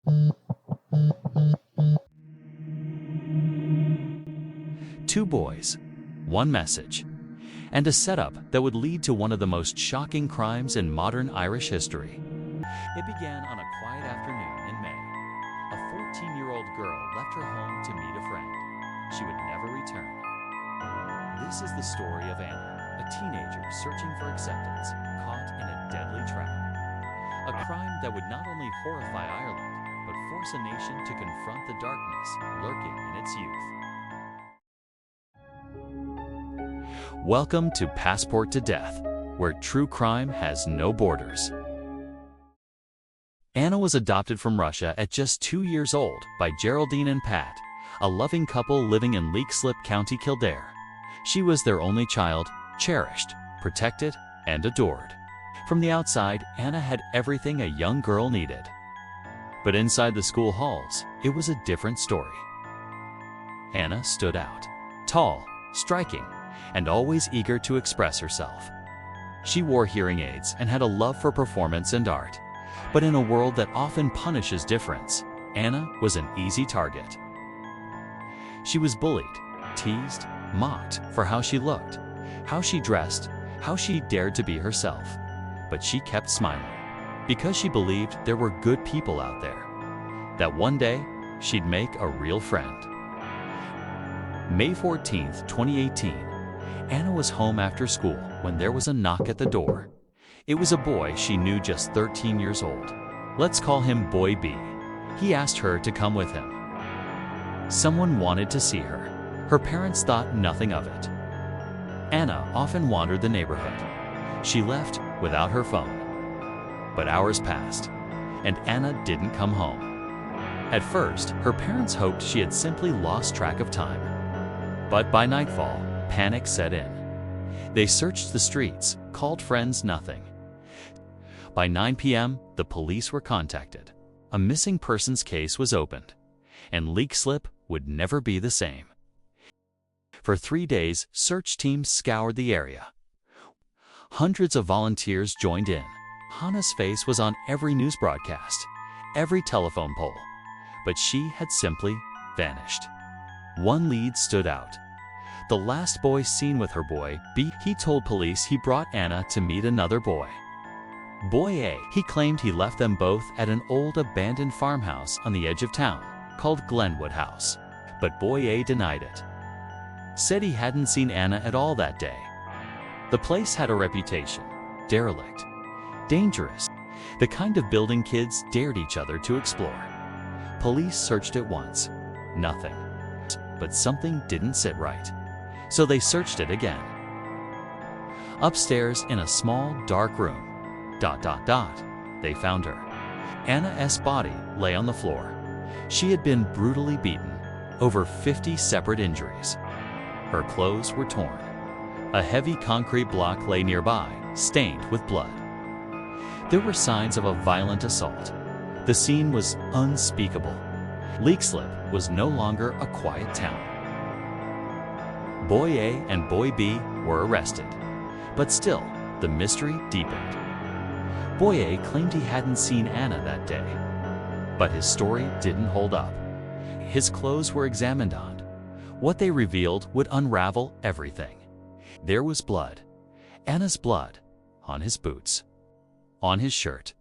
Two boys, one message, and a setup that would lead to one of the most shocking crimes in modern Irish history. It began on a quiet afternoon in May. A 14-year-old girl left her home to meet a friend. She would never return. This is the story of Ana, a teenager searching for acceptance, caught in a deadly trap. A crime that would not only horrify Ireland, but force a nation to confront the darkness lurking in its youth. Welcome to Passport to Death, where true crime has no borders. Ana was adopted from Russia at just 2 years old by Geraldine and Pat, a loving couple living in Leixlip, County Kildare. She was their only child, cherished, protected, and adored. From the outside, Ana had everything a young girl needed. But inside the school halls, it was a different story. Ana stood out, tall, striking, and always eager to express herself. She wore hearing aids and had a love for performance and art. But in a world that often punishes difference, Ana was an easy target. She was bullied, teased, mocked for how she looked, how she dressed, how she dared to be herself. But she kept smiling, because she believed there were good people out there, that one day she'd make a real friend. May 14, 2018, Ana was home after school when there was a knock at the door. It was a boy she knew just 13 years old. Let's call him Boy B. He asked her to come with him. Someone wanted to see her. Her parents thought nothing of it. Ana often wandered the neighborhood. She left without her phone. But hours passed, and Ana didn't come home. At first, her parents hoped she had simply lost track of time. But by nightfall, panic set in. They searched the streets, called friends, nothing. By 9 p.m., the police were contacted. A missing persons case was opened, and Leixlip would never be the same. For 3 days, search teams scoured the area. Hundreds of volunteers joined in. Ana's face was on every news broadcast, every telephone poll, but she had simply vanished. One lead stood out. The last boy seen with her boy B. He told police he brought Ana to meet another boy. Boy A. He claimed he left them both at an old abandoned farmhouse on the edge of town called Glenwood House. But Boy A denied it. Said he hadn't seen Ana at all that day. The place had a reputation: derelict, dangerous, the kind of building kids dared each other to explore. Police searched it once. Nothing. But something didn't sit right. So they searched it again. Upstairs in a small, dark room, they found her. Ana's body lay on the floor. She had been brutally beaten, over 50 separate injuries. Her clothes were torn. A heavy concrete block lay nearby, stained with blood. There were signs of a violent assault. The scene was unspeakable. Leixlip was no longer a quiet town. Boy A and Boy B were arrested, but still, the mystery deepened. Boy A claimed he hadn't seen Ana that day, but his story didn't hold up. His clothes were examined on. What they revealed would unravel everything. There was blood, Ana's blood, on his boots, on his shirt.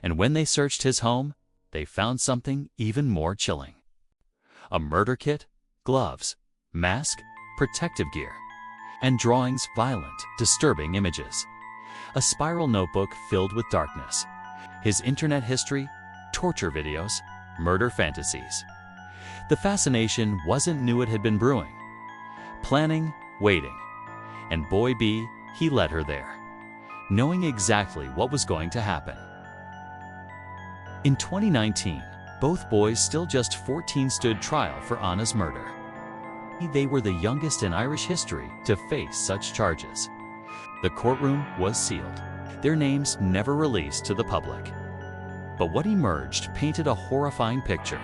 And when they searched his home, they found something even more chilling. A murder kit, gloves, mask, protective gear, and drawings, violent, disturbing images. A spiral notebook filled with darkness. His internet history, torture videos, murder fantasies. The fascination wasn't new, it had been brewing. Planning, waiting. And Boy B, he led her there, knowing exactly what was going to happen. In 2019, both boys, still just 14, stood trial for Ana's murder. They were the youngest in Irish history to face such charges. The courtroom was sealed, their names never released to the public. But what emerged painted a horrifying picture.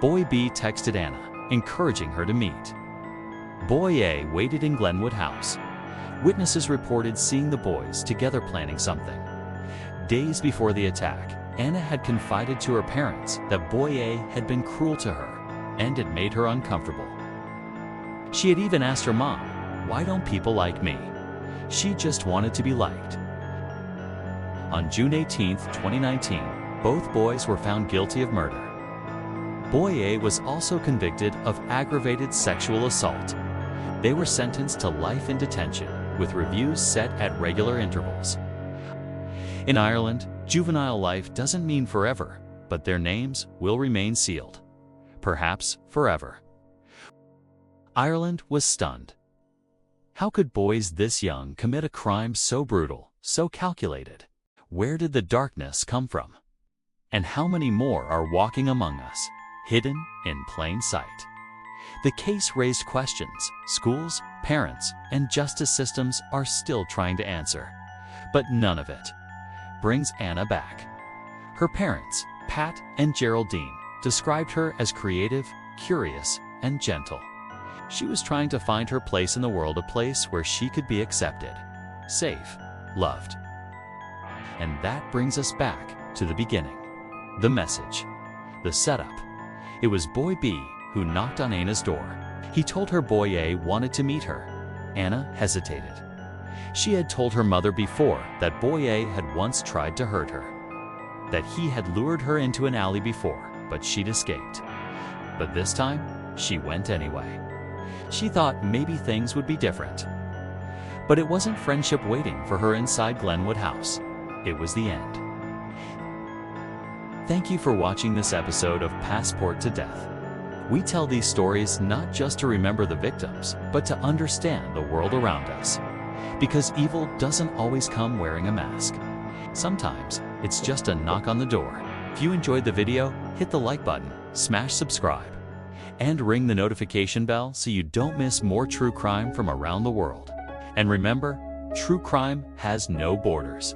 Boy B texted Ana, encouraging her to meet. Boy A waited in Glenwood House. Witnesses reported seeing the boys together planning something. Days before the attack, Ana had confided to her parents that boy A had been cruel to her, and it made her uncomfortable. She had even asked her mom, "Why don't people like me?" She just wanted to be liked. On June 18, 2019, both boys were found guilty of murder. Boy A was also convicted of aggravated sexual assault. They were sentenced to life in detention, with reviews set at regular intervals. In Ireland, juvenile life doesn't mean forever, but their names will remain sealed. Perhaps forever. Ireland was stunned. How could boys this young commit a crime so brutal, so calculated? Where did the darkness come from? And how many more are walking among us, hidden in plain sight? The case raised questions schools, parents, and justice systems are still trying to answer. But none of it brings Ana back. Her parents, Pat and Geraldine, described her as creative, curious, and gentle. She was trying to find her place in the world, a place where she could be accepted, safe, loved. And that brings us back to the beginning. The message, the setup. It was boy B who knocked on Ana's door. He told her boy A wanted to meet her. Ana hesitated. She had told her mother before that boy A had once tried to hurt her, that he had lured her into an alley before, but she'd escaped. But this time, she went anyway. She thought maybe things would be different. But it wasn't friendship waiting for her inside Glenwood House. It was the end. Thank you for watching this episode of Passport to Death. We tell these stories not just to remember the victims, but to understand the world around us. Because evil doesn't always come wearing a mask. Sometimes, it's just a knock on the door. If you enjoyed the video, hit the like button, smash subscribe, and ring the notification bell so you don't miss more true crime from around the world. And remember, true crime has no borders.